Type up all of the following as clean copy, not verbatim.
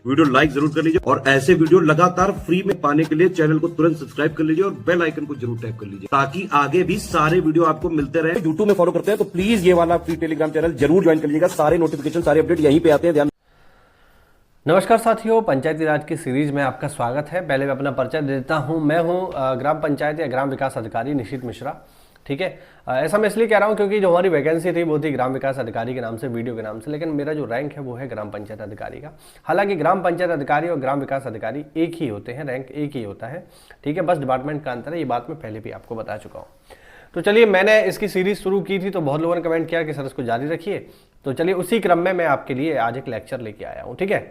Video like जरूर कर लीजिए और ऐसे वीडियो लगातार फ्री में पाने के लिए चैनल को तुरंत सब्सक्राइब कर लीजिए और बेल आइकन को जरूर टैप कर लीजिए ताकि आगे भी सारे वीडियो आपको मिलते रहे। यूट्यूब में फॉलो करते हैं तो प्लीज ये वाला फ्री टेलीग्राम चैनल जरूर ज्वाइन कर लीजिएगा। सारे नोटिफिकेशन सारे अपडेट यहीं पे आते हैं। ध्यान। नमस्कार साथियों, पंचायती राज की सीरीज में आपका स्वागत है। पहले मैं अपना परिचय देता हूं। मैं हूं ग्राम पंचायत या ग्राम विकास अधिकारी निशित मिश्रा। ठीक है, ऐसा मैं इसलिए कह रहा हूं क्योंकि जो हमारी वैकेंसी थी वो थी ग्राम विकास अधिकारी के नाम से, वीडियो के नाम से, लेकिन मेरा जो रैंक है वो है ग्राम पंचायत अधिकारी का। हालांकि ग्राम पंचायत अधिकारी और ग्राम विकास अधिकारी एक ही होते हैं, रैंक एक ही होता है। ठीक है, बस डिपार्टमेंट का अंतर है। ये बात मैं पहले भी आपको बता चुका हूँ। तो चलिए, मैंने इसकी सीरीज शुरू की थी तो बहुत लोगों ने कमेंट किया कि सर इसको जारी रखिए। तो चलिए, उसी क्रम में मैं आपके लिए आज एक लेक्चर लेके आया हूँ। ठीक है,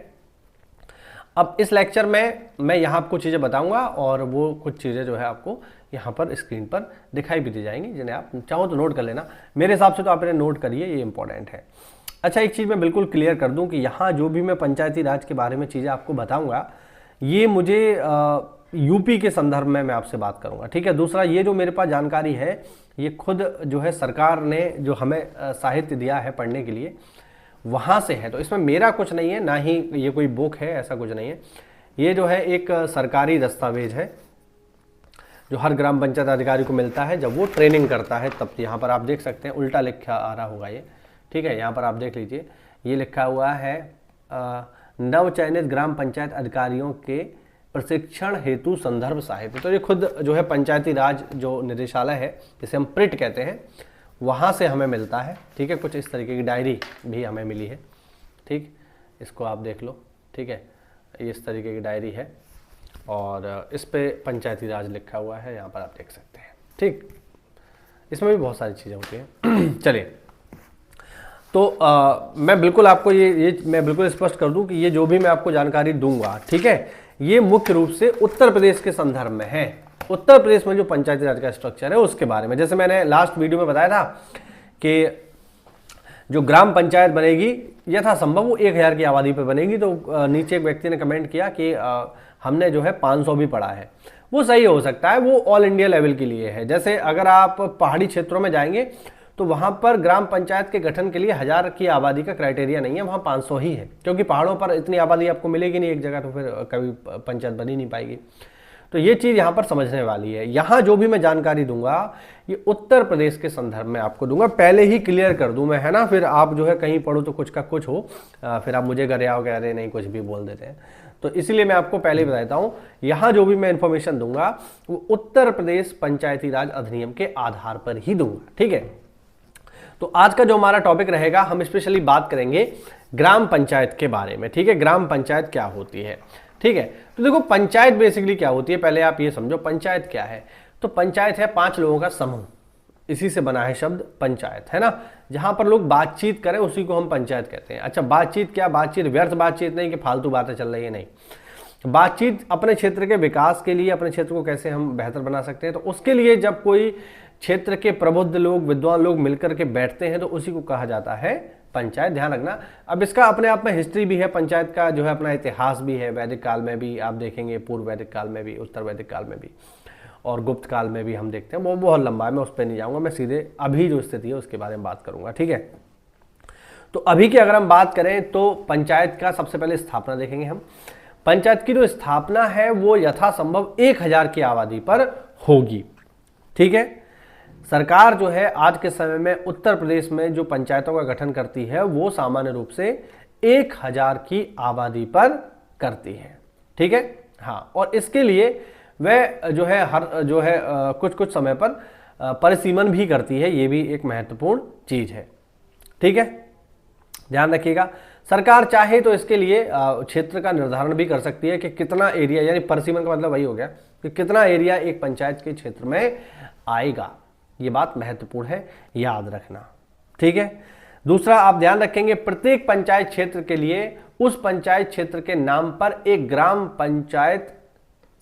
अब इस लेक्चर में मैं यहाँ आपको चीज़ें बताऊंगा और वो कुछ चीज़ें जो है आपको यहाँ पर स्क्रीन पर दिखाई भी दी जाएंगी, जिन्हें आप चाहो तो नोट कर लेना। मेरे हिसाब से तो आप इन्हें नोट करिए, ये इंपॉर्टेंट है। अच्छा, एक चीज़ मैं बिल्कुल क्लियर कर दूं कि यहाँ जो भी मैं पंचायती राज के बारे में चीज़ें आपको बताऊँगा, ये मुझे यूपी के संदर्भ में मैं आपसे बात करूँगा। ठीक है, दूसरा, ये जो मेरे पास जानकारी है ये खुद जो है सरकार ने जो हमें साहित्य दिया है पढ़ने के लिए, वहाँ से है। तो इसमें मेरा कुछ नहीं है, ना ही ये कोई बुक है, ऐसा कुछ नहीं है। ये जो है एक सरकारी दस्तावेज है जो हर ग्राम पंचायत अधिकारी को मिलता है जब वो ट्रेनिंग करता है तब। यहाँ पर आप देख सकते हैं, उल्टा लिखा आ रहा होगा ये। ठीक है, यहाँ पर आप देख लीजिए, ये लिखा हुआ है नव चयनित ग्राम पंचायत अधिकारियों के प्रशिक्षण हेतु संदर्भ साहित्य। तो ये खुद जो है पंचायती राज जो निदेशालय है, जिसे हम प्रिट कहते हैं, वहाँ से हमें मिलता है। ठीक है, कुछ इस तरीके की डायरी भी हमें मिली है। ठीक, इसको आप देख लो। ठीक है, इस तरीके की डायरी है और इस पे पंचायती राज लिखा हुआ है, यहाँ पर आप देख सकते हैं। ठीक, इसमें भी बहुत सारी चीज़ें होती हैं। चलिए, तो मैं बिल्कुल आपको ये मैं बिल्कुल स्पष्ट कर दूं कि ये जो भी मैं आपको जानकारी दूंगा, ठीक है, ये मुख्य रूप से उत्तर प्रदेश के संदर्भ में है। उत्तर प्रदेश में जो पंचायती राज का स्ट्रक्चर है उसके बारे में, जैसे मैंने लास्ट वीडियो में बताया था कि जो ग्राम पंचायत बनेगी यथासंभव वो 1000 की आबादी पर बनेगी। तो नीचे एक व्यक्ति ने कमेंट किया कि हमने जो है 500 भी पढ़ा है। वो सही हो सकता है, वो ऑल इंडिया लेवल के लिए है। जैसे अगर आप पहाड़ी क्षेत्रों में जाएंगे तो वहाँ पर ग्राम पंचायत के गठन के लिए 1000 की आबादी का क्राइटेरिया नहीं है, वहाँ 500 ही है, क्योंकि पहाड़ों पर इतनी आबादी आपको मिलेगी नहीं एक जगह, तो फिर कभी पंचायत बन ही नहीं पाएगी। तो ये चीज़ यहाँ पर समझने वाली है। यहाँ जो भी मैं जानकारी दूंगा ये उत्तर प्रदेश के संदर्भ में आपको दूंगा, पहले ही क्लियर कर दूं मैं, है ना। फिर आप जो है कहीं पढ़ो तो कुछ का कुछ हो, फिर आप मुझे घर आओ कह रहे नहीं, कुछ भी बोल देते हैं। तो इसलिए मैं आपको पहले ही बताता हूँ, यहाँ जो भी मैं इन्फॉर्मेशन दूंगा वो उत्तर प्रदेश पंचायती राज अधिनियम के आधार पर ही दूंगा। ठीक है, तो आज का जो हमारा टॉपिक रहेगा, हम स्पेशली बात करेंगे ग्राम पंचायत के बारे में। ठीक है, ग्राम पंचायत क्या होती है। ठीक है, तो देखो पंचायत बेसिकली क्या होती है, पहले आप ये समझो पंचायत क्या है। तो पंचायत है 5 लोगों का समूह, इसी से बना है शब्द पंचायत, है ना। जहां पर लोग बातचीत करें उसी को हम पंचायत कहते हैं। अच्छा, बातचीत क्या, बातचीत व्यर्थ बातचीत नहीं कि फालतू बातें चल रही है, नहीं। बातचीत अपने क्षेत्र के विकास के लिए, अपने क्षेत्र को कैसे हम बेहतर बना सकते हैं, तो उसके लिए जब कोई क्षेत्र के प्रबुद्ध लोग, विद्वान लोग मिलकर के बैठते हैं तो उसी को कहा जाता है पंचायत। ध्यान रखना। अब इसका अपने आप में हिस्ट्री भी है, पंचायत का जो है अपना इतिहास भी है। वैदिक काल में भी आप देखेंगे, पूर्व वैदिक काल में भी, उत्तर वैदिक काल में भी, और गुप्त काल में भी हम देखते हैं। वो बहुत लंबा है, मैं उस पर नहीं जाऊंगा, मैं सीधे अभी जो स्थिति है उसके बारे में बात करूंगा। ठीक है, तो अभी की अगर हम बात करें तो पंचायत का सबसे पहले स्थापना देखेंगे हम। पंचायत की जो स्थापना है वो यथासंभव 1000 की आबादी पर होगी। ठीक है, सरकार जो है आज के समय में उत्तर प्रदेश में जो पंचायतों का गठन करती है वो सामान्य रूप से 1000 की आबादी पर करती है। ठीक है, हाँ, और इसके लिए वह जो है कुछ कुछ समय पर परिसीमन भी करती है। ये भी एक महत्वपूर्ण चीज है। ठीक है, ध्यान रखिएगा। सरकार चाहे तो इसके लिए क्षेत्र का निर्धारण भी कर सकती है कि कितना एरिया, यानी परिसीमन का मतलब वही हो गया कि कितना एरिया एक पंचायत के क्षेत्र में आएगा। ये बात महत्वपूर्ण है, याद रखना। ठीक है, दूसरा आप ध्यान रखेंगे, प्रत्येक पंचायत क्षेत्र के लिए उस पंचायत क्षेत्र के नाम पर एक ग्राम पंचायत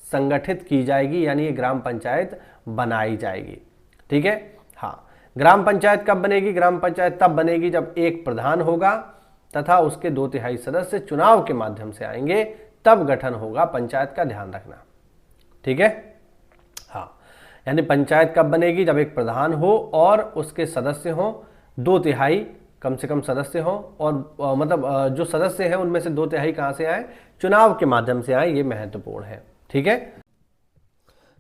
संगठित की जाएगी, यानी ये ग्राम पंचायत बनाई जाएगी। ठीक है, हाँ, ग्राम पंचायत कब बनेगी? ग्राम पंचायत तब बनेगी जब एक प्रधान होगा तथा उसके 2/3 सदस्य चुनाव के माध्यम से आएंगे, तब गठन होगा पंचायत का। ध्यान रखना। ठीक है, हाँ, यानी पंचायत कब बनेगी? जब एक प्रधान हो और उसके सदस्य हो 2/3 कम से कम सदस्य हो, और मतलब जो सदस्य हैं उनमें से 2/3 कहाँ से आए? चुनाव के माध्यम से आए, ये महत्वपूर्ण है। ठीक है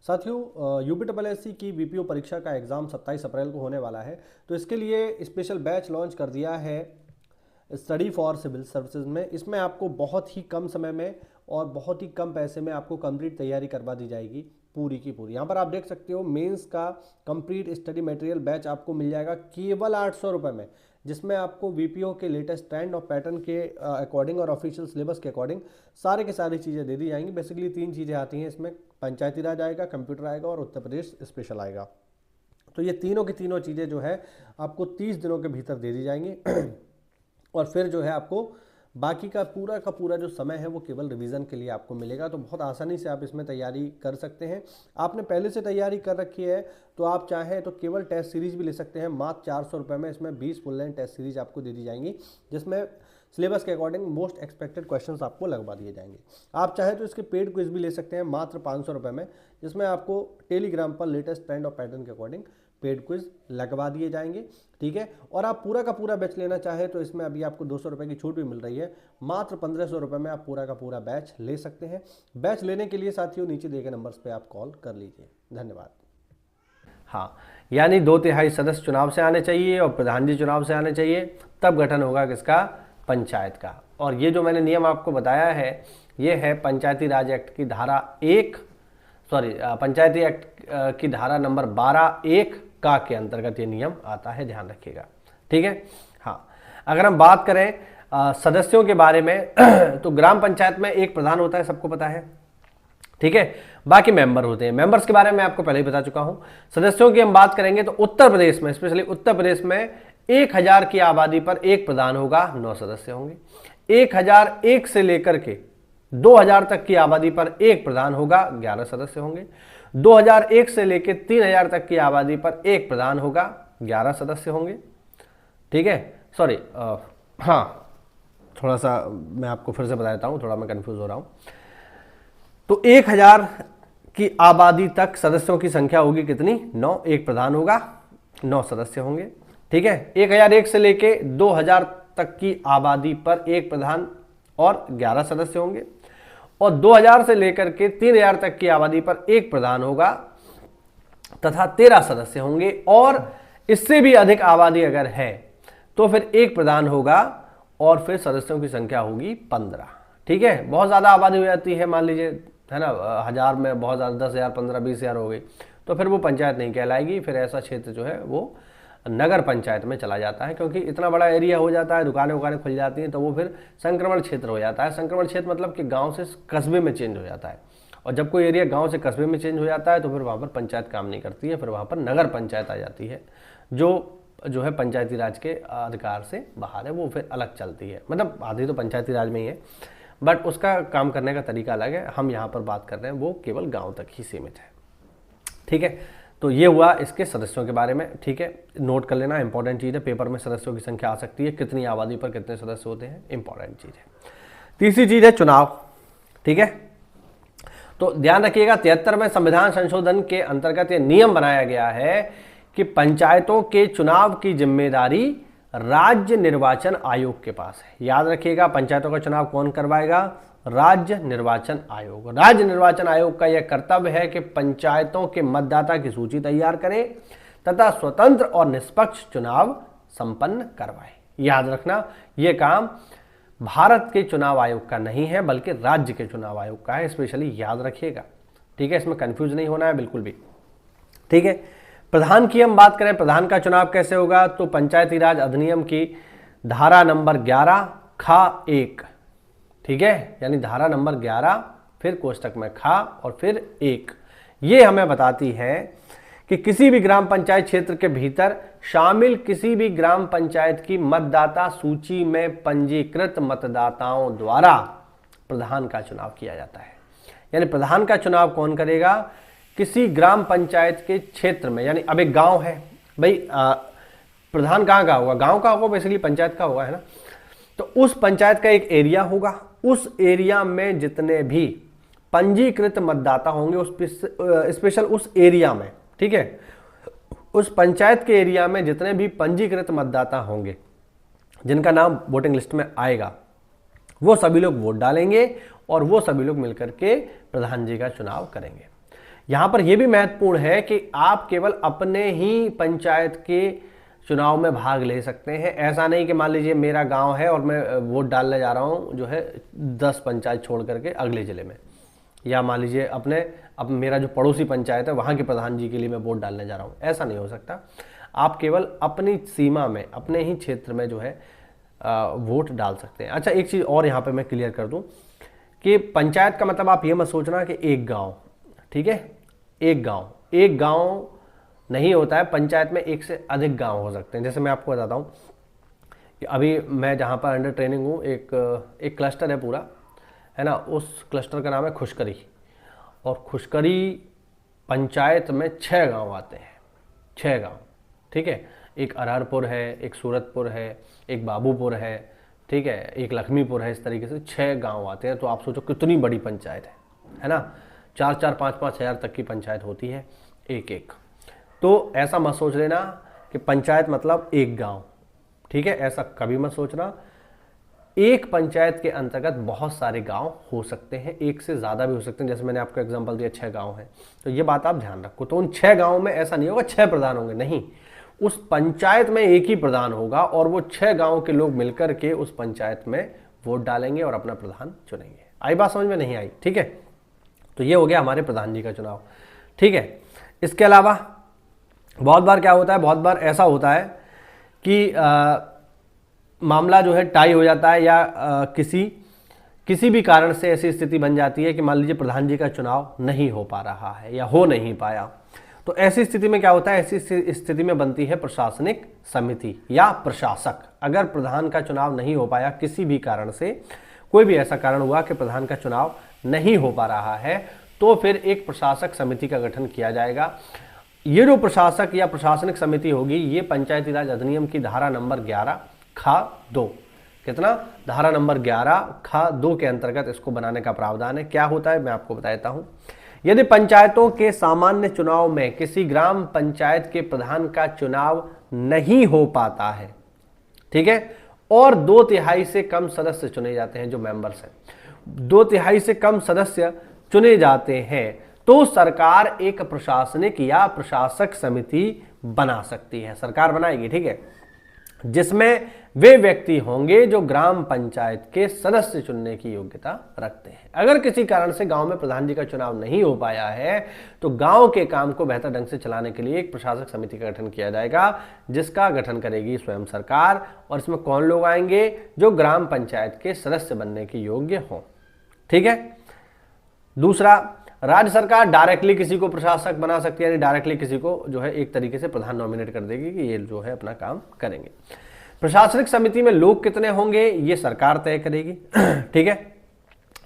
साथियों, यूपीएससी की बीपीओ परीक्षा का एग्जाम 27 अप्रैल को होने वाला है। तो इसके लिए स्पेशल बैच लॉन्च कर दिया है स्टडी फॉर सिविल सर्विसेज में। इसमें आपको बहुत ही कम समय में और बहुत ही कम पैसे में आपको कंप्लीट तैयारी करवा दी जाएगी पूरी की पूरी। यहाँ पर आप देख सकते हो मेंस का कंप्लीट स्टडी मटेरियल बैच आपको मिल जाएगा केवल 800 रुपये में, जिसमें आपको वीपीओ के लेटेस्ट ट्रेंड और पैटर्न के अकॉर्डिंग और ऑफिशियल सिलेबस के अकॉर्डिंग सारे की सारी चीज़ें दे दी जाएंगी। बेसिकली 3 चीज़ें आती हैं इसमें, पंचायती राज आएगा, कंप्यूटर आएगा और उत्तर प्रदेश स्पेशल आएगा। तो ये तीनों की तीनों चीज़ें जो है आपको 30 दिनों के भीतर दे दी जाएंगी और फिर जो है आपको बाकी का पूरा जो समय है वो केवल रिवीजन के लिए आपको मिलेगा। तो बहुत आसानी से आप इसमें तैयारी कर सकते हैं। आपने पहले से तैयारी कर रखी है तो आप चाहें तो केवल टेस्ट सीरीज भी ले सकते हैं मात्र 400 रुपये में। इसमें 20 फुल लेंथ टेस्ट सीरीज आपको दे दी जाएंगी, जिसमें सिलेबस के अकॉर्डिंग मोस्ट एक्सपेक्टेड क्वेश्चंस आपको लगवा दिए जाएंगे। आप चाहें तो इसके पेड क्विज भी ले सकते हैं मात्र 500 रुपये में, जिसमें आपको टेलीग्राम पर लेटेस्ट ट्रेंड और पैटर्न के अकॉर्डिंग पेड क्विज लगवा दिए जाएंगे। ठीक है, और आप पूरा का पूरा बैच लेना चाहे तो इसमें अभी आपको 200 रुपये की छूट भी मिल रही है। मात्र 1500 रुपये में आप पूरा का पूरा बैच ले सकते हैं। बैच लेने के लिए साथियों नीचे दिए गए नंबर्स पे आप कॉल कर लीजिए। धन्यवाद। हाँ, यानी 2/3 सदस्य चुनाव से आने चाहिए और प्रधान जी चुनाव से आने चाहिए, तब गठन होगा किसका? पंचायत का। और ये जो मैंने नियम आपको बताया है ये है पंचायती राज एक्ट की धारा पंचायती एक्ट की धारा नंबर 12(1) का के अंतर्गत ये नियम आता है, ध्यान रखिएगा। ठीक है। हाँ, अगर हम बात करें सदस्यों के बारे में तो ग्राम पंचायत में एक प्रधान होता है, सबको पता है। ठीक है, बाकी मेंबर होते हैं। मेंबर्स के बारे में आपको पहले ही बता चुका हूं। सदस्यों की हम बात करेंगे तो उत्तर प्रदेश में, स्पेशली उत्तर प्रदेश में 1000 की आबादी पर एक प्रधान होगा, 9 सदस्य होंगे। 1001 से लेकर के 2000 तक की आबादी पर एक प्रधान होगा, 11 सदस्य होंगे। 2001 से लेकर 3000 तक की आबादी पर एक प्रधान होगा, 11 सदस्य होंगे। ठीक है, सॉरी, हाँ, थोड़ा सा मैं आपको फिर से बता देता हूं, थोड़ा मैं कंफ्यूज हो रहा हूं। तो 1000 की आबादी तक सदस्यों की संख्या होगी कितनी? 9। एक प्रधान होगा, 9 सदस्य होंगे। ठीक है, 1001 से लेके 2000 तक की आबादी पर एक प्रधान और 11 सदस्य होंगे, और 2000 से लेकर के 3000 तक की आबादी पर एक प्रधान होगा तथा 13 सदस्य होंगे, और इससे भी अधिक आबादी अगर है तो फिर एक प्रधान होगा और फिर सदस्यों की संख्या होगी 15। ठीक है, बहुत ज़्यादा आबादी हो जाती है, मान लीजिए, है ना, 1000 में बहुत ज़्यादा 10,000, 15, 20,000 हो गई, तो फिर वो पंचायत नहीं कहलाएगी। फिर ऐसा क्षेत्र जो है वो नगर पंचायत में चला जाता है, क्योंकि इतना बड़ा एरिया हो जाता है, दुकानें उकानें खुल जाती हैं, तो वो फिर संक्रमण क्षेत्र हो जाता है। संक्रमण क्षेत्र मतलब कि गांव से कस्बे में चेंज हो जाता है, और जब कोई एरिया गांव से कस्बे में चेंज हो जाता है तो फिर वहाँ पर पंचायत काम नहीं करती है, फिर वहाँ पर नगर पंचायत आ जाती है, जो है पंचायती राज के अधिकार से बाहर है, वो फिर अलग चलती है। मतलब आधी तो पंचायती राज में ही है, बट उसका काम करने का तरीका अलग है। हम यहाँ पर बात कर रहे हैं वो केवल गाँव तक ही सीमित है। ठीक है, तो ये हुआ इसके सदस्यों के बारे में। ठीक है, नोट कर लेना, इंपॉर्टेंट चीज़ है। पेपर में सदस्यों की संख्या आ सकती है, कितनी आबादी पर कितने सदस्य होते हैं, इंपॉर्टेंट चीज़ है। तीसरी चीज़ है चुनाव। ठीक है, तो ध्यान रखिएगा 73वें संविधान संशोधन के अंतर्गत ये नियम बनाया गया है कि पंचायतों के चुनाव की जिम्मेदारी राज्य निर्वाचन आयोग के पास है। याद रखिएगा, पंचायतों का चुनाव कौन करवाएगा? राज्य निर्वाचन आयोग। राज्य निर्वाचन आयोग का यह कर्तव्य है कि पंचायतों के मतदाता की सूची तैयार करे तथा स्वतंत्र और निष्पक्ष चुनाव संपन्न करवाए। याद रखना, यह काम भारत के चुनाव आयोग का नहीं है, बल्कि राज्य के चुनाव आयोग का है। स्पेशली याद रखिएगा। ठीक है, इसमें कंफ्यूज नहीं होना है बिल्कुल भी। ठीक है, प्रधान की हम बात करें, प्रधान का चुनाव कैसे होगा? तो पंचायती राज अधिनियम की धारा नंबर 11 खा 1। ठीक है, यानी धारा नंबर 11 फिर कोष्टक में खा और फिर 1, ये हमें बताती है कि किसी भी ग्राम पंचायत क्षेत्र के भीतर शामिल किसी भी ग्राम पंचायत की मतदाता सूची में पंजीकृत मतदाताओं द्वारा प्रधान का चुनाव किया जाता है। यानी प्रधान का चुनाव कौन करेगा? किसी ग्राम पंचायत के क्षेत्र में, यानी अब एक गांव है भाई, प्रधान कहाँ का होगा? गांव का होगा, बेसिकली पंचायत का होगा, है ना। तो उस पंचायत का एक एरिया होगा, उस एरिया में जितने भी पंजीकृत मतदाता होंगे, उस स्पेशल उस एरिया में, ठीक है, उस पंचायत के एरिया में जितने भी पंजीकृत मतदाता होंगे जिनका नाम वोटिंग लिस्ट में आएगा, वो सभी लोग वोट डालेंगे और वो सभी लोग मिलकर के प्रधान जी का चुनाव करेंगे। यहां पर यह भी महत्वपूर्ण है कि आप केवल अपने ही पंचायत के चुनाव में भाग ले सकते हैं। ऐसा नहीं कि मान लीजिए मेरा गांव है और मैं वोट डालने जा रहा हूं जो है 10 पंचायत छोड़ करके अगले जिले में, या मान लीजिए अब मेरा जो पड़ोसी पंचायत है वहां के प्रधान जी के लिए मैं वोट डालने जा रहा हूं, ऐसा नहीं हो सकता। आप केवल अपनी सीमा में, अपने ही क्षेत्र में जो है वोट डाल सकते हैं। अच्छा, एक चीज़ और यहाँ पे मैं क्लियर कर दूं कि पंचायत का मतलब आप ये मत सोचना कि एक गांव, ठीक है, एक गांव नहीं होता है। पंचायत में एक से अधिक गांव हो सकते हैं। जैसे मैं आपको बताता हूँ कि अभी मैं जहाँ पर अंडर ट्रेनिंग हूँ, एक क्लस्टर है पूरा, है ना, उस क्लस्टर का नाम है खुशकरी, और खुशकरी पंचायत में 6 गांव आते हैं, 6 गांव, ठीक है। एक अरहरपुर है, एक सूरतपुर है, एक बाबूपुर है, ठीक है, एक लक्ष्मीपुर है। इस तरीके से 6 गांव आते हैं। तो आप सोचो कितनी बड़ी पंचायत है ना। 4-4, 5-5 हज़ार तक की पंचायत होती है एक। तो ऐसा मत सोच लेना कि पंचायत मतलब एक गांव, ठीक है, ऐसा कभी मत सोचना। एक पंचायत के अंतर्गत बहुत सारे गांव हो सकते हैं, एक से ज़्यादा भी हो सकते हैं। जैसे मैंने आपको एग्जांपल दिया 6 गांव हैं, तो ये बात आप ध्यान रखो। तो उन 6 गांवों में ऐसा नहीं होगा 6 प्रधान होंगे, नहीं, उस पंचायत में एक ही प्रधान होगा और वो 6 गांव के लोग मिलकर के उस पंचायत में वोट डालेंगे और अपना प्रधान चुनेंगे। आई बात समझ में? नहीं आई? ठीक है, तो ये हो गया हमारे प्रधान जी का चुनाव, ठीक है। इसके अलावा बहुत बार क्या होता है, बहुत बार ऐसा होता है कि मामला जो है टाई हो जाता है, या किसी भी कारण से ऐसी स्थिति बन जाती है कि मान लीजिए प्रधान जी का चुनाव नहीं हो पा रहा है या हो नहीं पाया। तो ऐसी स्थिति में क्या होता है, ऐसी स्थिति में बनती है प्रशासनिक समिति या प्रशासक। अगर प्रधान का चुनाव नहीं हो पाया किसी भी कारण से, कोई भी ऐसा कारण हुआ कि प्रधान का चुनाव नहीं हो पा रहा है, तो फिर एक प्रशासक समिति का गठन किया जाएगा। ये जो प्रशासक या प्रशासनिक समिति होगी, ये पंचायती राज अधिनियम की धारा नंबर 11 खा 2, कितना, धारा नंबर 11 खा 2 के अंतर्गत इसको बनाने का प्रावधान है। क्या होता है मैं आपको बताता हूं। यदि पंचायतों के सामान्य चुनाव में किसी ग्राम पंचायत के प्रधान का चुनाव नहीं हो पाता है, ठीक है, और 2/3 से कम सदस्य चुने जाते हैं, जो मेंबर्स हैं, 2/3 से कम सदस्य चुने जाते हैं, तो सरकार एक प्रशासनिक या प्रशासक समिति बना सकती है। सरकार बनाएगी, ठीक है, जिसमें वे व्यक्ति होंगे जो ग्राम पंचायत के सदस्य चुनने की योग्यता रखते हैं। अगर किसी कारण से गांव में प्रधान जी का चुनाव नहीं हो पाया है, तो गांव के काम को बेहतर ढंग से चलाने के लिए एक प्रशासक समिति का गठन किया जाएगा, जिसका गठन करेगी स्वयं सरकार। और इसमें कौन लोग आएंगे, जो ग्राम पंचायत के सदस्य बनने के योग्य हों, ठीक है। दूसरा, राज्य सरकार डायरेक्टली किसी को प्रशासक बना सकती है, यानी डायरेक्टली किसी को जो है एक तरीके से प्रधान नॉमिनेट कर देगी कि ये जो है अपना काम करेंगे। प्रशासनिक समिति में लोग कितने होंगे, ये सरकार तय करेगी, ठीक है।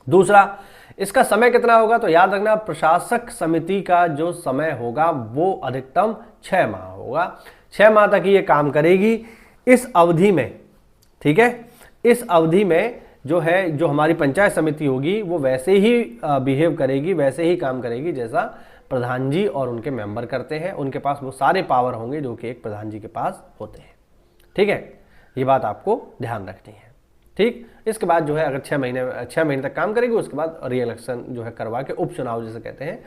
दूसरा, इसका समय कितना होगा, तो याद रखना प्रशासक समिति का जो समय होगा वो अधिकतम 6 माह होगा। 6 माह तक ये काम करेगी। इस अवधि में, ठीक है, इस अवधि में जो है, जो हमारी पंचायत समिति होगी वो वैसे ही बिहेव करेगी, वैसे ही काम करेगी जैसा प्रधान जी और उनके मेंबर करते हैं। उनके पास वो सारे पावर होंगे जो कि एक प्रधान जी के पास होते हैं, ठीक है। ये बात आपको ध्यान रखनी है, ठीक। इसके बाद जो है अगर 6 महीने तक काम करेगी, उसके बाद री इलेक्शन जो है करवा के, उपचुनाव जिसे कहते हैं,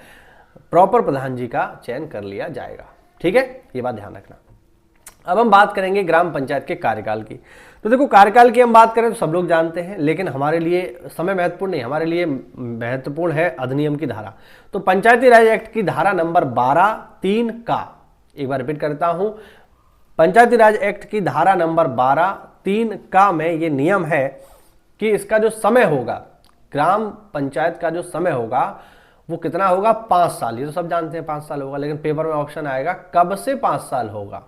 प्रॉपर प्रधान जी का चयन कर लिया जाएगा, ठीक है। ये बात ध्यान रखना। अब हम बात करेंगे ग्राम पंचायत के कार्यकाल की। तो देखो, कार्यकाल की हम बात करें तो सब लोग जानते हैं, लेकिन हमारे लिए समय महत्वपूर्ण नहीं, हमारे लिए महत्वपूर्ण है अधिनियम की धारा। तो पंचायती राज एक्ट की धारा नंबर 12(3) का, एक बार रिपीट करता हूं, पंचायती राज एक्ट की धारा नंबर 12(3) का में ये नियम है कि इसका जो समय होगा, ग्राम पंचायत का जो समय होगा वो कितना होगा, 5 साल। ये तो सब जानते हैं 5 साल होगा, लेकिन पेपर में ऑप्शन आएगा कब से 5 साल होगा।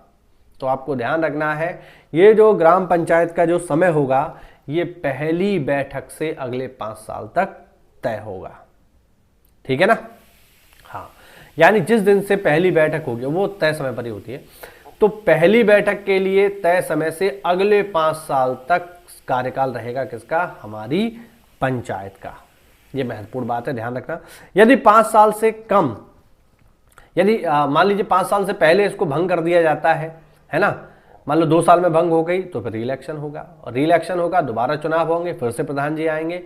तो आपको ध्यान रखना है, ये जो ग्राम पंचायत का जो समय होगा ये पहली बैठक से अगले 5 साल तक तय होगा, ठीक है ना। हाँ, यानी जिस दिन से पहली बैठक होगी वो तय समय पर ही होती है। तो पहली बैठक के लिए तय समय से अगले 5 साल तक कार्यकाल रहेगा किसका, हमारी पंचायत का। ये महत्वपूर्ण बात है, ध्यान रखना। यदि 5 साल से कम, यदि मान लीजिए 5 साल से पहले इसको भंग कर दिया जाता है ना, मान लो 2 साल में भंग हो गई, तो फिर री इलेक्शन होगा, और री इलेक्शन होगा, दोबारा चुनाव होंगे, फिर से प्रधान जी आएंगे,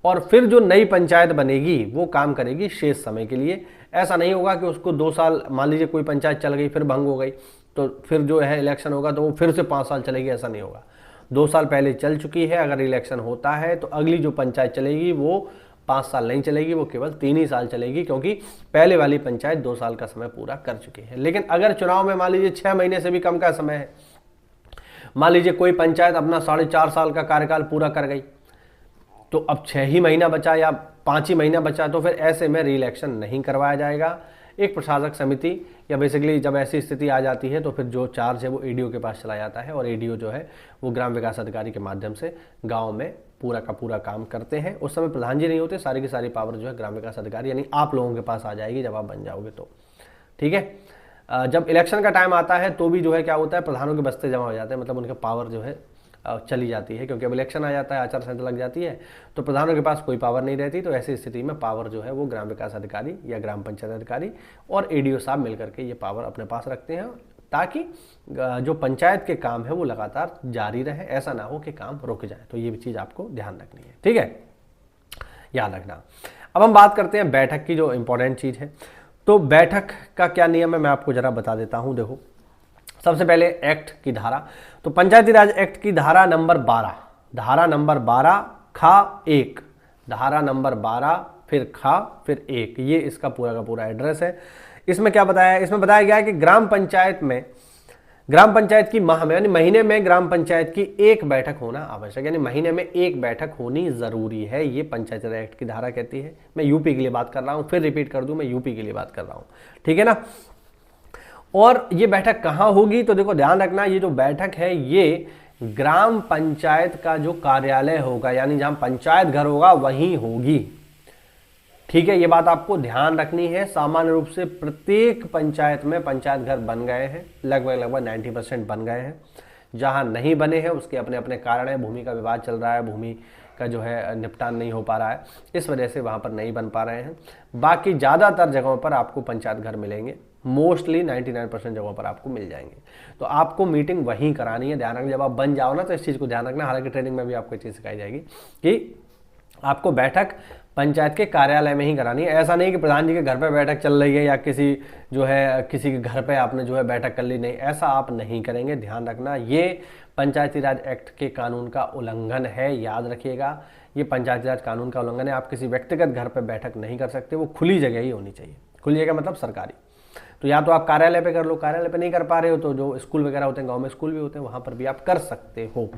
और फिर जो नई पंचायत बनेगी वो काम करेगी शेष समय के लिए। ऐसा नहीं होगा कि उसको 2 साल, मान लीजिए कोई पंचायत चल गई फिर भंग हो गई तो फिर जो है इलेक्शन होगा तो वो फिर से 5 साल चलेगी, ऐसा नहीं होगा। 2 साल पहले चल चुकी है, अगर इलेक्शन होता है तो अगली जो पंचायत चलेगी वो 5 साल नहीं चलेगी, वो केवल 3 ही साल चलेगी, क्योंकि पहले वाली पंचायत 2 साल का समय पूरा कर चुकी है। लेकिन अगर चुनाव में मान लीजिए 6 महीने से भी कम का समय है, मान लीजिए कोई पंचायत अपना 4.5 साल का कार्यकाल पूरा कर गई, तो अब 6 ही महीना बचा या 5 ही महीना बचा, तो फिर ऐसे में री इलेक्शन नहीं करवाया जाएगा। एक प्रशासक समिति या बेसिकली जब ऐसी स्थिति आ जाती है तो फिर जो चार्ज है वो एडीओ के पास चला जाता है, और एडीओ जो है वो ग्राम विकास अधिकारी के माध्यम से गांव में पूरा का पूरा काम करते हैं। उस समय प्रधान जी नहीं होते, सारी की सारी पावर जो है ग्राम विकास अधिकारी यानी आप लोगों के पास आ जाएगी जब आप बन जाओगे तो, ठीक है। जब इलेक्शन का टाइम आता है तो भी जो है क्या होता है, प्रधानों के बस्ते जमा हो जाते हैं, मतलब उनके पावर जो है चली जाती है, क्योंकि अब इलेक्शन आ जाता है, आचार संहिता लग जाती है, तो प्रधानों के पास कोई पावर नहीं रहती। तो ऐसी स्थिति में पावर जो है वो ग्राम विकास अधिकारी या ग्राम पंचायत अधिकारी और एडीओ साहब मिलकर के ये पावर अपने पास रखते हैं, ताकि जो पंचायत के काम है वो लगातार जारी रहे, ऐसा ना हो कि काम रुक जाए। तो ये भी चीज़ आपको ध्यान रखनी है, ठीक है, याद रखना। अब हम बात करते हैं बैठक की, जो इंपॉर्टेंट चीज़ है। तो बैठक का क्या नियम है मैं आपको जरा बता देता हूँ। देखो, सबसे पहले एक्ट की धारा, तो पंचायती राज एक्ट की धारा नंबर 12, धारा नंबर 12 खा 1, धारा नंबर 12 फिर खा फिर 1, ये इसका पूरा का पूरा एड्रेस है। इसमें क्या बताया है, इसमें बताया गया है कि ग्राम पंचायत की माह में यानी महीने में ग्राम पंचायत की 1 बैठक होना आवश्यक, यानी महीने में 1 बैठक होनी जरूरी है, ये पंचायती राज एक्ट की धारा कहती है। मैं यूपी के लिए बात कर रहा हूं, फिर रिपीट कर दूं, मैं यूपी के लिए बात कर रहा हूं, ठीक है ना। और ये बैठक कहाँ होगी, तो देखो ध्यान रखना, ये जो बैठक है ये ग्राम पंचायत का जो कार्यालय होगा, यानी जहां पंचायत घर होगा वहीं होगी, ठीक है। ये बात आपको ध्यान रखनी है। सामान्य रूप से प्रत्येक पंचायत में पंचायत घर बन गए हैं, लगभग 90% बन गए हैं। जहां नहीं बने हैं उसके अपने अपने कारण है, भूमि का विवाद चल रहा है, भूमि का जो है निपटान नहीं हो पा रहा है, इस वजह से वहां पर नहीं बन पा रहे हैं। बाकी ज़्यादातर जगहों पर आपको पंचायत घर मिलेंगे, मोस्टली 99% जगहों पर आपको मिल जाएंगे। तो आपको मीटिंग वहीं करानी है, ध्यान रखना। जब आप बन जाओ ना तो इस चीज़ को ध्यान रखना, हालांकि ट्रेनिंग में भी आपको ये चीज़ सिखाई जाएगी कि आपको बैठक पंचायत के कार्यालय में ही करानी है। ऐसा नहीं कि प्रधान जी के घर पे बैठक चल रही है या किसी के घर पे आपने जो है बैठक कर ली, नहीं, ऐसा आप नहीं करेंगे, ध्यान रखना। ये पंचायती राज एक्ट के कानून का उल्लंघन है, याद रखिएगा, ये पंचायती राज कानून का उल्लंघन है। आप किसी व्यक्तिगत घर पर बैठक नहीं कर सकते, वो खुली जगह ही होनी चाहिए। खुली जगह मतलब सरकारी, तो या तो आप कार्यालय पे कर लो, कार्यालय पे नहीं कर पा रहे हो तो जो स्कूल वगैरह होते हैं, गांव में स्कूल भी होते हैं, वहां पर भी आप कर सकते हो,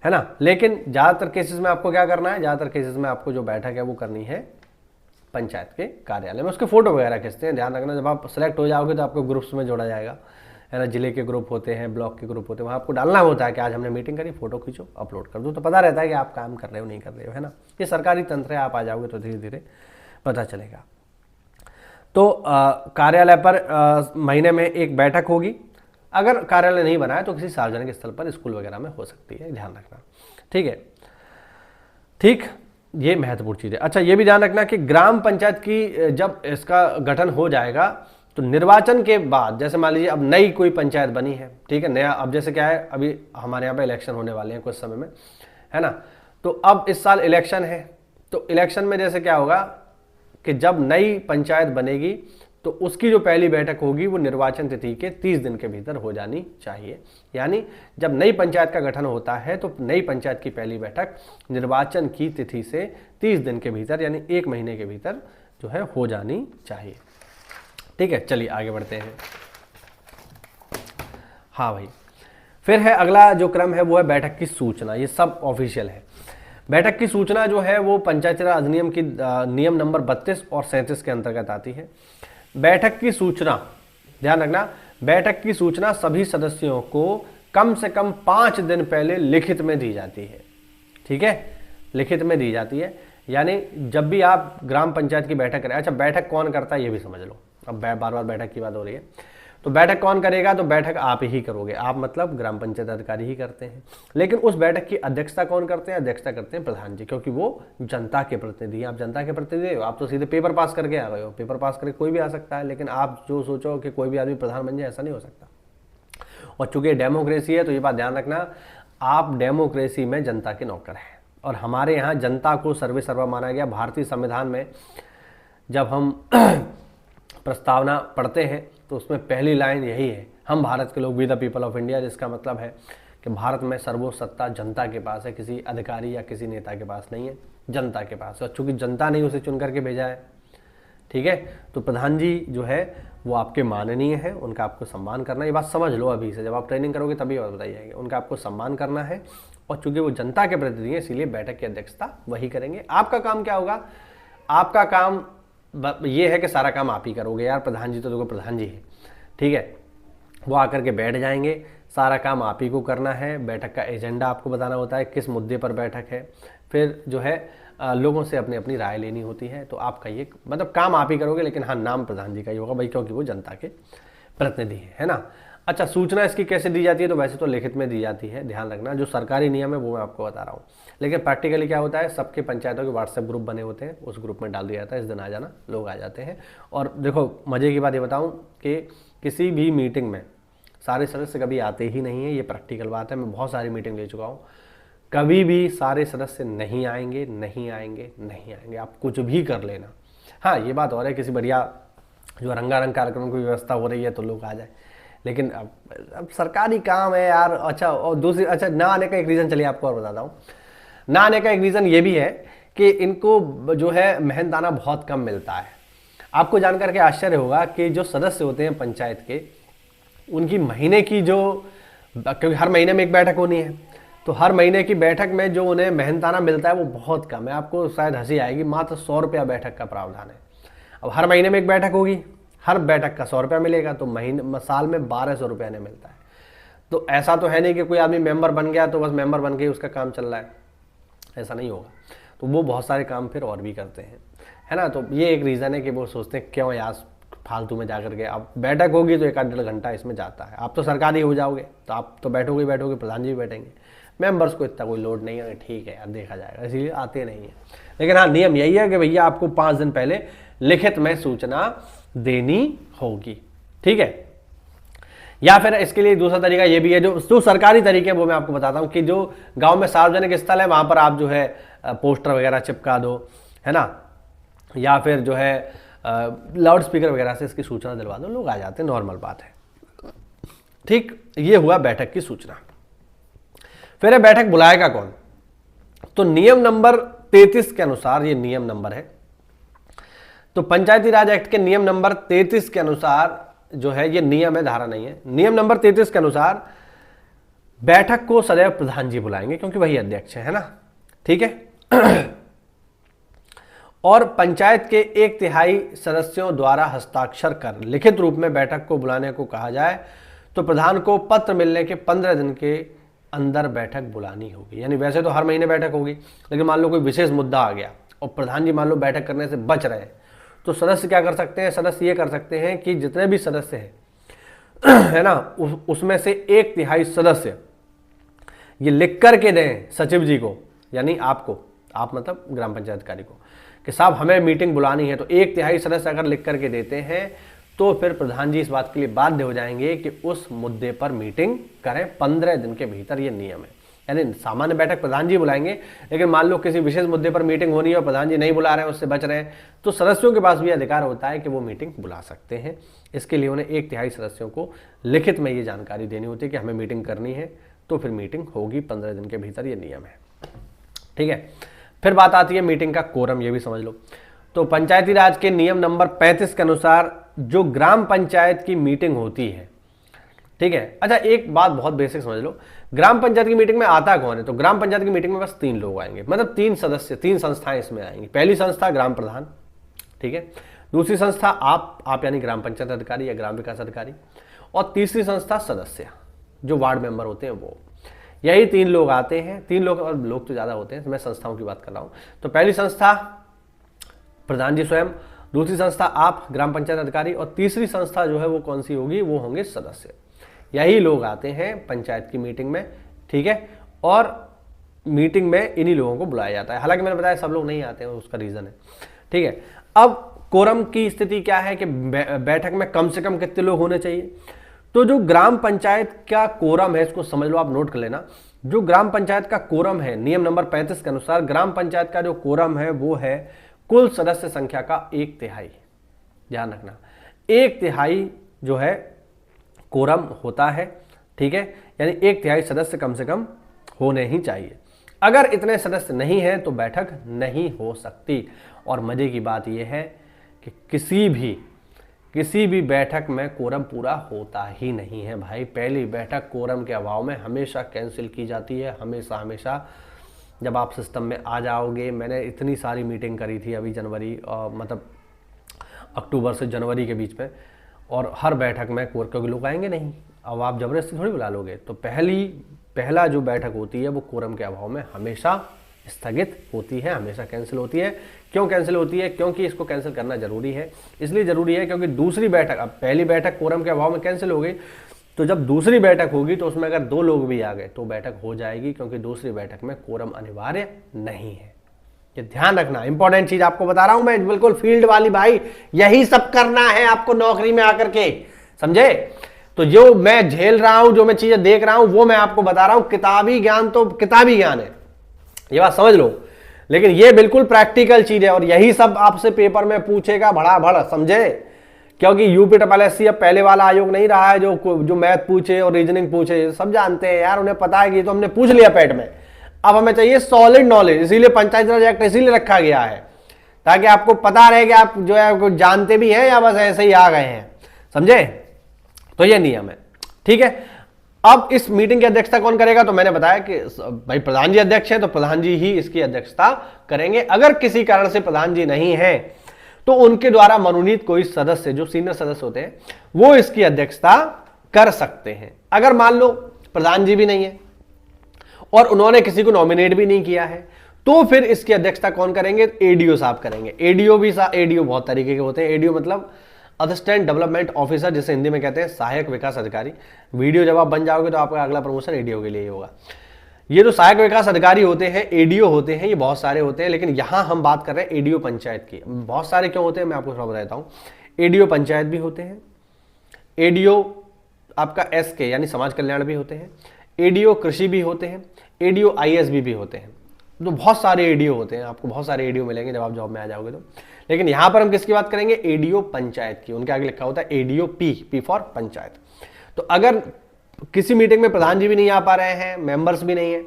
है ना। लेकिन ज़्यादातर केसेस में आपको क्या करना है, ज़्यादातर केसेस में आपको जो बैठक है वो करनी है पंचायत के कार्यालय में। उसके फोटो वगैरह खींचते हैं, ध्यान रखना। जब आप सेलेक्ट हो जाओगे तो आपको ग्रुप्स में जोड़ा जाएगा, है ना। जिले के ग्रुप होते हैं, ब्लॉक के ग्रुप होते हैं, वहाँ आपको डालना होता है कि आज हमने मीटिंग करी, फोटो खींचो अपलोड कर दो, तो पता रहता है कि आप काम कर रहे हो नहीं कर रहे हो, है ना। ये सरकारी तंत्र है, आप आ जाओगे तो धीरे धीरे पता चलेगा। तो कार्यालय पर महीने में 1 बैठक होगी। अगर कार्यालय नहीं बनाया तो किसी सार्वजनिक स्थल पर, स्कूल वगैरह में हो सकती है, ध्यान रखना, ठीक है। ठीक, ये महत्वपूर्ण चीज़ है। अच्छा, ये भी ध्यान रखना कि ग्राम पंचायत की जब इसका गठन हो जाएगा तो निर्वाचन के बाद, जैसे मान लीजिए अब नई कोई पंचायत बनी है, ठीक है, नया, अब जैसे क्या है, अभी हमारे यहाँ पे इलेक्शन होने वाले हैं कुछ समय में, है ना। तो अब इस साल इलेक्शन है, तो इलेक्शन में जैसे क्या होगा कि जब नई पंचायत बनेगी तो उसकी जो पहली बैठक होगी वो निर्वाचन तिथि के 30 दिन के भीतर हो जानी चाहिए। यानी जब नई पंचायत का गठन होता है तो नई पंचायत की पहली बैठक निर्वाचन की तिथि से 30 दिन के भीतर यानी 1 महीने के भीतर जो है हो जानी चाहिए, ठीक है। चलिए आगे बढ़ते हैं। हाँ भाई, फिर है अगला जो क्रम है वो है बैठक की सूचना। ये सब ऑफिशियल है। बैठक की सूचना जो है वो पंचायती राज अधिनियम की नियम नंबर 32 और 37 के अंतर्गत आती है। बैठक की सूचना, ध्यान रखना, बैठक की सूचना सभी सदस्यों को कम से कम 5 दिन पहले लिखित में दी जाती है, ठीक है, लिखित में दी जाती है। यानी जब भी आप ग्राम पंचायत की बैठक करें, अच्छा बैठक कौन करता है ये भी समझ लो, अब बार बार बैठक की बात हो रही है, तो बैठक कौन करेगा, तो बैठक आप ही करोगे, आप मतलब ग्राम पंचायत अधिकारी ही करते हैं। लेकिन उस बैठक की अध्यक्षता कौन करते हैं, अध्यक्षता करते हैं प्रधान जी, क्योंकि वो जनता के प्रतिनिधि हैं। आप जनता के प्रतिनिधि हो, आप तो सीधे पेपर पास करके आ गए हो, पेपर पास करके कोई भी आ सकता है, लेकिन आप जो सोचो कि कोई भी आदमी प्रधान बन जाए, ऐसा नहीं हो सकता। और चूंकि डेमोक्रेसी है तो ये बात ध्यान रखना, आप डेमोक्रेसी में जनता के नौकर हैं, और हमारे यहाँ जनता को सर्वे सर्वा माना गया। भारतीय संविधान में जब हम प्रस्तावना पढ़ते हैं तो उसमें पहली लाइन यही है, हम भारत के लोग, we the people of India, जिसका मतलब है कि भारत में सर्वोच्च सत्ता जनता के पास है, किसी अधिकारी या किसी नेता के पास नहीं है, जनता के पास है। और चूंकि जनता ने उसे चुन करके भेजा है, ठीक है, तो प्रधान जी जो है वो आपके माननीय है, उनका आपको सम्मान करना है। ये बात समझ लो अभी से, जब आप ट्रेनिंग करोगे तभी बात बताइए, उनका आपको सम्मान करना है। और चूंकि वो जनता के प्रतिनिधि हैं इसीलिए बैठक की अध्यक्षता वही करेंगे। आपका काम क्या होगा? आपका काम ये है कि सारा काम आप ही करोगे यार, प्रधान जी तो देखो प्रधान जी है, ठीक है, वो आकर के बैठ जाएंगे, सारा काम आप ही को करना है। बैठक का एजेंडा आपको बताना होता है, किस मुद्दे पर बैठक है, फिर जो है लोगों से अपनी अपनी राय लेनी होती है। तो आपका ये मतलब काम आप ही करोगे, लेकिन हाँ नाम प्रधान जी का ही होगा भाई, क्योंकि वो जनता के प्रतिनिधि है ना। अच्छा, सूचना इसकी कैसे दी जाती है? तो वैसे तो लिखित में दी जाती है, ध्यान रखना, जो सरकारी नियम है वो मैं आपको बता रहा हूँ। लेकिन प्रैक्टिकली क्या होता है, सबके पंचायतों के व्हाट्सएप ग्रुप बने होते हैं, उस ग्रुप में डाल दिया जाता है, इस दिन आ जाना, लोग आ जाते हैं। और देखो मज़े की बात ये बताऊँ कि किसी भी मीटिंग में सारे सदस्य कभी आते ही नहीं है, ये प्रैक्टिकल बात है, मैं बहुत सारी मीटिंग ले चुका हूँ। कभी भी सारे सदस्य नहीं आएंगे, नहीं आएंगे, नहीं आएंगे, आप कुछ भी कर लेना। हाँ ये बात और है, किसी बढ़िया जो रंगारंग कार्यक्रम की व्यवस्था हो रही है तो लोग आ जाए, लेकिन अब सरकारी काम है यार। अच्छा, और दूसरी, अच्छा ना आने का एक रीज़न चलिए आपको और बताता हूँ। ना आने का एक रीज़न ये भी है कि इनको जो है मेहनताना बहुत कम मिलता है। आपको जानकर के आश्चर्य होगा कि जो सदस्य होते हैं पंचायत के, उनकी महीने की जो, क्योंकि हर महीने में एक बैठक होनी है, तो हर महीने की बैठक में जो उन्हें मेहनताना मिलता है वो बहुत कम है। आपको शायद हंसी आएगी, मात्र 100 रुपया बैठक का प्रावधान है। अब हर महीने में एक बैठक होगी, हर बैठक का 100 रुपया मिलेगा, तो महीने साल में 1200 रुपया ने मिलता है। तो ऐसा तो है नहीं कि कोई आदमी मेंबर बन गया तो बस मेंबर बन के ही उसका काम चल रहा है, ऐसा नहीं होगा। तो वो बहुत सारे काम फिर और भी करते हैं, है ना। तो ये एक रीज़न है कि वो सोचते हैं क्यों यार फालतू में जाकर के, अब बैठक होगी तो 1-1.5 घंटा इसमें जाता है। आप तो सरकारी हो जाओगे तो आप तो बैठोगे, प्रधान जी भी बैठेंगे, मेंबर्स को इतना कोई लोड नहीं है, ठीक है यार देखा जाएगा, इसीलिए आते नहीं है। लेकिन हाँ नियम यही है कि भैया आपको 5 दिन पहले लिखित में सूचना देनी होगी, ठीक है। या फिर इसके लिए दूसरा तरीका ये भी है, जो सरकारी तरीके वो मैं आपको बताता हूँ, कि जो गांव में सार्वजनिक स्थल है वहां पर आप जो है पोस्टर वगैरह चिपका दो, है ना, या फिर जो है लाउड स्पीकर वगैरह से इसकी सूचना दिलवा दो, लोग आ जाते हैं, नॉर्मल बात है, ठीक। ये हुआ बैठक की सूचना। फिर है बैठक बुलाएगा कौन? तो नियम नंबर 33 के अनुसार, ये नियम नंबर है, तो पंचायती राज एक्ट के नियम नंबर 33 के अनुसार जो है, ये नियम है, धारा नहीं है, नियम नंबर 33 के अनुसार बैठक को सदैव प्रधान जी बुलाएंगे, क्योंकि वही अध्यक्ष है ना, ठीक है। और पंचायत के 1/3 सदस्यों द्वारा हस्ताक्षर कर लिखित रूप में बैठक को बुलाने को कहा जाए तो प्रधान को पत्र मिलने के 15 दिन के अंदर बैठक बुलानी होगी। यानी वैसे तो हर महीने बैठक होगी, लेकिन मान लो कोई विशेष मुद्दा आ गया और प्रधान जी मान लो बैठक करने से बच रहे हैं, तो सदस्य क्या कर सकते हैं? सदस्य ये कर सकते हैं कि जितने भी सदस्य हैं है ना, उसमें से 1/3 सदस्य ये लिख करके दें सचिव जी को, यानी आपको, आप मतलब ग्राम पंचायत अधिकारी को, कि साहब हमें मीटिंग बुलानी है। तो 1/3 सदस्य अगर लिख करके देते हैं तो फिर प्रधान जी इस बात के लिए बाध्य हो जाएंगे कि उस मुद्दे पर मीटिंग करें 15 दिन के भीतर, ये नियम है। यानी सामान्य बैठक प्रधान जी बुलाएंगे, लेकिन मान लो किसी विशेष मुद्दे पर मीटिंग होनी है और प्रधान जी नहीं बुला रहे हैं, उससे बच रहे हैं, तो सदस्यों के पास भी अधिकार होता है कि वो मीटिंग बुला सकते हैं। इसके लिए उन्हें 1/3 सदस्यों को लिखित में ये जानकारी देनी होती है कि हमें मीटिंग करनी है, तो फिर मीटिंग होगी 15 दिन के भीतर, ये नियम है, ठीक है। फिर बात आती है मीटिंग का कोरम, ये भी समझ लो। तो पंचायती राज के नियम नंबर 35 के अनुसार जो ग्राम पंचायत की मीटिंग होती है, ठीक है। अच्छा एक बात बहुत बेसिक समझ लो, ग्राम पंचायत की मीटिंग में आता कौन है? तो ग्राम पंचायत की मीटिंग में बस 3 लोग आएंगे, मतलब 3 सदस्य, 3 संस्थाएं इसमें आएंगी। पहली संस्था ग्राम प्रधान, ठीक है, दूसरी संस्था आप यानी ग्राम पंचायत अधिकारी या ग्राम विकास अधिकारी, और तीसरी संस्था सदस्य जो वार्ड मेंबर होते हैं वो। यही 3 लोग आते हैं, 3 लोग, और लोग तो ज्यादा होते हैं, मैं संस्थाओं की बात कर रहा हूं। तो पहली संस्था प्रधान जी स्वयं, दूसरी संस्था आप ग्राम पंचायत अधिकारी, और तीसरी संस्था जो है वो कौन सी होगी? वो होंगे सदस्य। यही लोग आते हैं पंचायत की मीटिंग में, ठीक है, और मीटिंग में इन्हीं लोगों को बुलाया जाता है। हालांकि मैंने बताया सब लोग नहीं आते हैं, उसका रीजन है, ठीक है। अब कोरम की स्थिति क्या है कि बैठक में कम से कम कितने लोग होने चाहिए? तो जो ग्राम पंचायत का कोरम है, इसको समझ लो, आप नोट कर लेना जो ग्राम पंचायत का कोरम है, नियम नंबर 35 के अनुसार ग्राम पंचायत का जो कोरम है वो है कुल सदस्य संख्या का 1/3। ध्यान रखना, 1/3 जो है कोरम होता है, ठीक है, यानी 1/3 सदस्य कम से कम होने ही चाहिए। अगर इतने सदस्य नहीं हैं तो बैठक नहीं हो सकती। और मजे की बात यह है कि किसी भी बैठक में कोरम पूरा होता ही नहीं है भाई। पहली बैठक कोरम के अभाव में हमेशा कैंसिल की जाती है, हमेशा। जब आप सिस्टम में आ जाओगे, मैंने इतनी सारी मीटिंग करी थी अभी जनवरी मतलब अक्टूबर से जनवरी के बीच में, और हर बैठक में क्योंकि लोग आएंगे नहीं, अब आप जबरदस्ती थोड़ी बुला लोगे। तो पहला जो बैठक होती है वो कोरम के अभाव में हमेशा स्थगित होती है, हमेशा कैंसिल होती है। क्यों कैंसिल होती है? क्योंकि इसको कैंसिल करना जरूरी है। इसलिए जरूरी है क्योंकि दूसरी बैठक, अब पहली बैठक कोरम के अभाव में कैंसिल हो गई, तो जब दूसरी बैठक होगी तो उसमें अगर 2 लोग भी आ गए तो बैठक हो जाएगी, क्योंकि दूसरी बैठक में कोरम अनिवार्य नहीं है। ये ध्यान रखना, इंपॉर्टेंट चीज आपको बता रहा हूं मैं, बिल्कुल फील्ड वाली भाई। यही सब करना है आपको नौकरी में आकर के, समझे? तो जो मैं झेल रहा हूं, जो मैं चीजें देख रहा हूं, वो मैं आपको बता रहा हूं। किताबी ज्ञान तो किताबी ज्ञान है, ये बात समझ लो, लेकिन ये बिल्कुल प्रैक्टिकल चीज है और यही सब आपसे पेपर में पूछेगा भड़ाभड़, समझे? क्योंकि यूपीएससी अब पहले वाला आयोग नहीं रहा है जो मैथ पूछे और रीजनिंग पूछे। सब जानते हैं यार, उन्हें पता है कि तो हमने पूछ लिया पेट में, अब हमें चाहिए सॉलिड नॉलेज। इसीलिए पंचायत राज एक्ट इसीलिए रखा गया है ताकि आपको पता रहे कि आप जो है जानते भी हैं या बस ऐसे ही आ गए हैं, समझे? तो ये नियम है, ठीक है। अब इस मीटिंग की अध्यक्षता कौन करेगा? तो मैंने बताया कि भाई प्रधान जी अध्यक्ष है, तो प्रधान जी ही इसकी अध्यक्षता करेंगे। अगर किसी कारण से प्रधान जी नहीं है तो उनके द्वारा मनोनीत कोई सदस्य, जो सीनियर सदस्य होते हैं, वो इसकी अध्यक्षता कर सकते हैं। अगर मान लो प्रधान जी भी नहीं है और उन्होंने किसी को नॉमिनेट भी नहीं किया है, तो फिर इसकी अध्यक्षता कौन करेंगे? एडीओ साहब करेंगे। एडीओ बहुत तरीके के होते हैं। एडीओ मतलब असिस्टेंट डेवलपमेंट ऑफिसर, जिसे हिंदी में कहते हैं सहायक विकास अधिकारी। वीडियो जब आप बन जाओगे तो आपका अगला प्रमोशन एडीओ के लिए ही होगा। ये जो सहायक विकास अधिकारी होते हैं, एडीओ होते हैं, ये बहुत सारे होते हैं, लेकिन यहां हम बात कर रहे हैं एडीओ पंचायत की। बहुत सारे क्यों होते हैं मैं आपको थोड़ा बताता हूं। एडीओ पंचायत भी होते हैं, एडीओ आपका एसके यानी समाज कल्याण भी होते हैं, एडीओ कृषि भी होते हैं, एडीओ आईएसबी भी होते हैं। तो बहुत सारे एडीओ होते हैं, आपको बहुत सारे एडीओ मिलेंगे जब आप जॉब में आ जाओगे तो। लेकिन यहां पर हम किसकी बात करेंगे? एडीओ पंचायत की। उनके आगे लिखा होता है एडीओ पी फॉर पंचायत। तो अगर किसी मीटिंग में प्रधान जी भी नहीं आ पा रहे हैं, मेंबर्स भी नहीं है,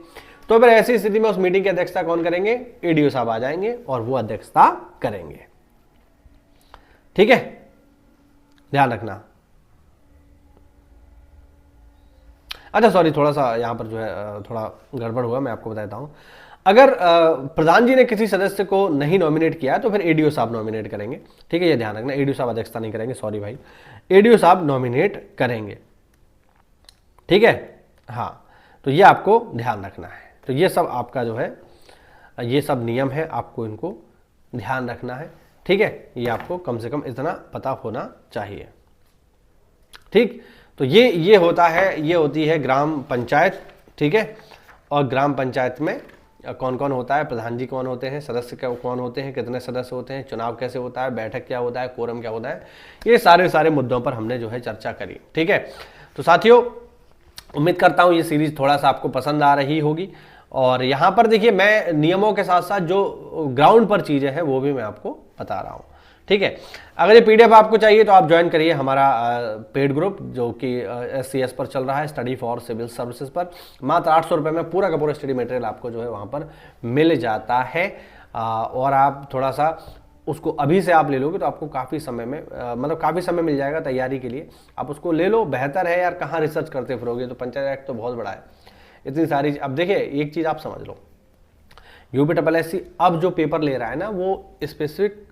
तो फिर ऐसी स्थिति में उस मीटिंग की अध्यक्षता कौन करेंगे? एडीओ साहब आ जाएंगे और वो अध्यक्षता करेंगे, ठीक है, ध्यान रखना। अच्छा सॉरी, थोड़ा सा यहां पर जो है थोड़ा गड़बड़ हुआ, मैं आपको बताता हूं। अगर प्रधान जी ने किसी सदस्य को नहीं नॉमिनेट किया तो फिर एडीओ साहब नॉमिनेट करेंगे, ठीक है, ये ध्यान रखना। एडीओ साहब अध्यक्षता नहीं करेंगे, सॉरी भाई, एडीओ साहब नॉमिनेट करेंगे, ठीक है। हाँ, तो ये आपको ध्यान रखना है। तो ये सब आपका जो है, ये सब नियम है, आपको इनको ध्यान रखना है, ठीक है। ये आपको कम से कम इतना पता होना चाहिए, ठीक। तो ये होता है, ये होती है ग्राम पंचायत, ठीक है। और ग्राम पंचायत में कौन कौन होता है, प्रधान जी कौन होते हैं, सदस्य कौन होते हैं, कितने सदस्य होते हैं, चुनाव कैसे होता है, बैठक क्या होता है, कोरम क्या होता है, ये सारे मुद्दों पर हमने जो है चर्चा करी, ठीक है। तो साथियों, उम्मीद करता हूँ ये सीरीज थोड़ा सा आपको पसंद आ रही होगी। और यहाँ पर देखिए, मैं नियमों के साथ साथ जो ग्राउंड पर चीज़ें हैं वो भी मैं आपको बता रहा हूँ, ठीक है। अगर ये पीडीएफ आपको चाहिए तो आप ज्वाइन करिए हमारा पेड ग्रुप, जो कि SCS पर चल रहा है, स्टडी फॉर सिविल सर्विसेज पर। मात्र 800 रुपये में पूरा का पूरा स्टडी मटेरियल आपको जो है वहाँ पर मिल जाता है। और आप थोड़ा सा उसको अभी से आप ले लोगे तो आपको काफ़ी समय में मतलब काफ़ी समय मिल जाएगा तैयारी के लिए। आप उसको ले लो, बेहतर है यार, कहाँ रिसर्च करते फिरोगे। तो पंचायत एक्ट तो बहुत बड़ा है, इतनी सारी। अब देखिए एक चीज़ आप समझ लो, UPSSC अब जो पेपर ले रहा है ना, वो स्पेसिफिक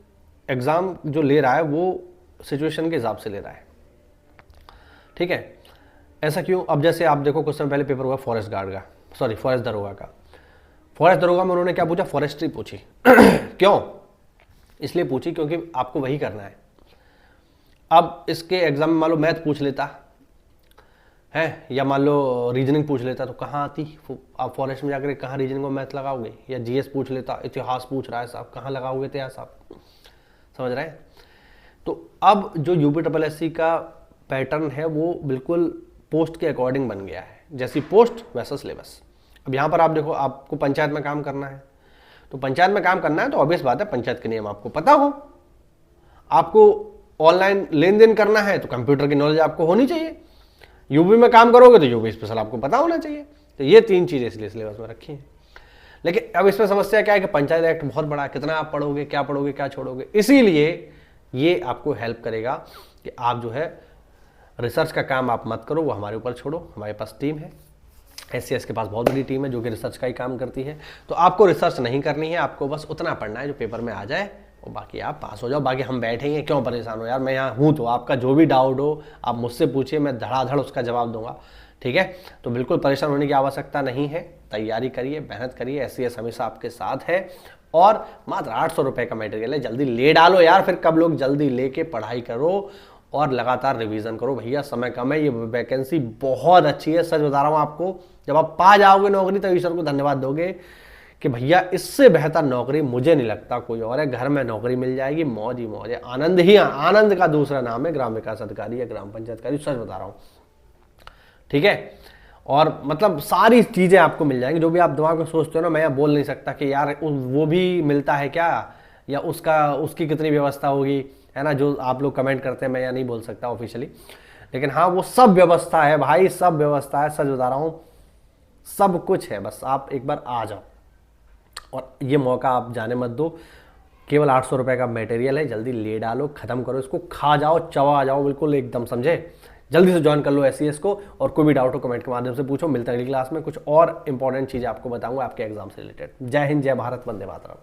एग्ज़ाम जो ले रहा है वो सिचुएशन के हिसाब से ले रहा है, ठीक है। ऐसा क्यों? अब जैसे आप देखो, कुछ समय पहले पेपर हुआ फॉरेस्ट गार्ड का, सॉरी फॉरेस्ट दरोगा का। फॉरेस्ट दरोगा में उन्होंने क्या पूछा? फॉरेस्ट्री पूछी। क्यों? इसलिए पूछी क्योंकि आपको वही करना है। अब इसके एग्जाम में मान लो मैथ पूछ लेता है, या मान लो रीजनिंग पूछ लेता, तो कहाँ आती? आप फॉरेस्ट में जाकर कहाँ रीजनिंग में मैथ लगाओगे? या GS पूछ लेता, इतिहास पूछ रहा है साहब, कहाँ लगाओगे इतिहास आप? समझ रहे हैं? तो अब जो UPSSC का पैटर्न है वो बिल्कुल पोस्ट के अकॉर्डिंग बन गया है। जैसी पोस्ट वैसा सिलेबस। अब यहाँ पर आप देखो, आपको पंचायत में काम करना है, तो पंचायत में काम करना है तो ऑब्वियस बात है पंचायत के नियम आपको पता हो। आपको ऑनलाइन लेन देन करना है तो कंप्यूटर की नॉलेज आपको होनी चाहिए। यूपी में काम करोगे तो यूपी स्पेशल आपको पता होना चाहिए। तो ये 3 चीज़ें इसलिए सिलेबस में रखी हैं। लेकिन अब इसमें समस्या क्या है कि पंचायत एक्ट बहुत बड़ा है, कितना आप पढ़ोगे, क्या छोड़ोगे। इसीलिए ये आपको हेल्प करेगा कि आप जो है रिसर्च का काम आप मत करो, वो हमारे ऊपर छोड़ो। हमारे पास टीम है, SCS के पास बहुत बड़ी टीम है जो कि रिसर्च का ही काम करती है। तो आपको रिसर्च नहीं करनी है, आपको बस उतना पढ़ना है जो पेपर में आ जाए और बाकी आप पास हो जाओ। बाकी हम बैठेंगे, क्यों परेशान हो यार, मैं यहाँ हूँ। तो आपका जो भी डाउट हो आप मुझसे पूछिए, मैं धड़ाधड़ उसका जवाब दूंगा। ठीक है, तो बिल्कुल परेशान होने की आवश्यकता नहीं है। तैयारी करिए, मेहनत करिए, SCS हमेशा आपके साथ है। और मात्र 800 रुपये का मटेरियल है, जल्दी ले डालो यार। फिर कब लोग जल्दी लेके पढ़ाई करो और लगातार रिवीजन करो भैया, समय कम है। ये वैकेंसी बहुत अच्छी है, सच बता रहा हूँ आपको। जब आप पा जाओगे नौकरी तो ईश्वर को धन्यवाद दोगे कि भैया इससे बेहतर नौकरी मुझे नहीं लगता कोई और है। घर में नौकरी मिल जाएगी, मौज ही मौज है। आनंद ही आनंद का दूसरा नाम है ग्राम विकास अधिकारी या ग्राम पंचायत अधिकारी, सच बता रहा हूँ। ठीक है, और मतलब सारी चीज़ें आपको मिल जाएंगी जो भी आप दिमाग में सोचते हो ना। मैं बोल नहीं सकता कि यार वो भी मिलता है क्या, या उसकी कितनी व्यवस्था होगी, है ना, जो आप लोग कमेंट करते हैं। मैं या नहीं बोल सकता ऑफिशियली, लेकिन हाँ वो सब व्यवस्था है भाई, सब व्यवस्था है। सच बता रहा हूँ, सब कुछ है। बस आप एक बार आ जाओ और ये मौका आप जाने मत दो। केवल 800 रुपये का मटेरियल है, जल्दी ले डालो, खत्म करो इसको, खा जाओ, चबा जाओ बिल्कुल एकदम, समझे। जल्दी से ज्वाइन कर लो SCS को। और कोई भी डाउट हो कमेंट के माध्यम से पूछो। मिलता है अगली क्लास में, कुछ और इंपॉर्टेंट चीज़ें आपको बताऊंगा आपके एग्जाम से रिलेटेड। जय हिंद, जय भारत, वंदे मातरम।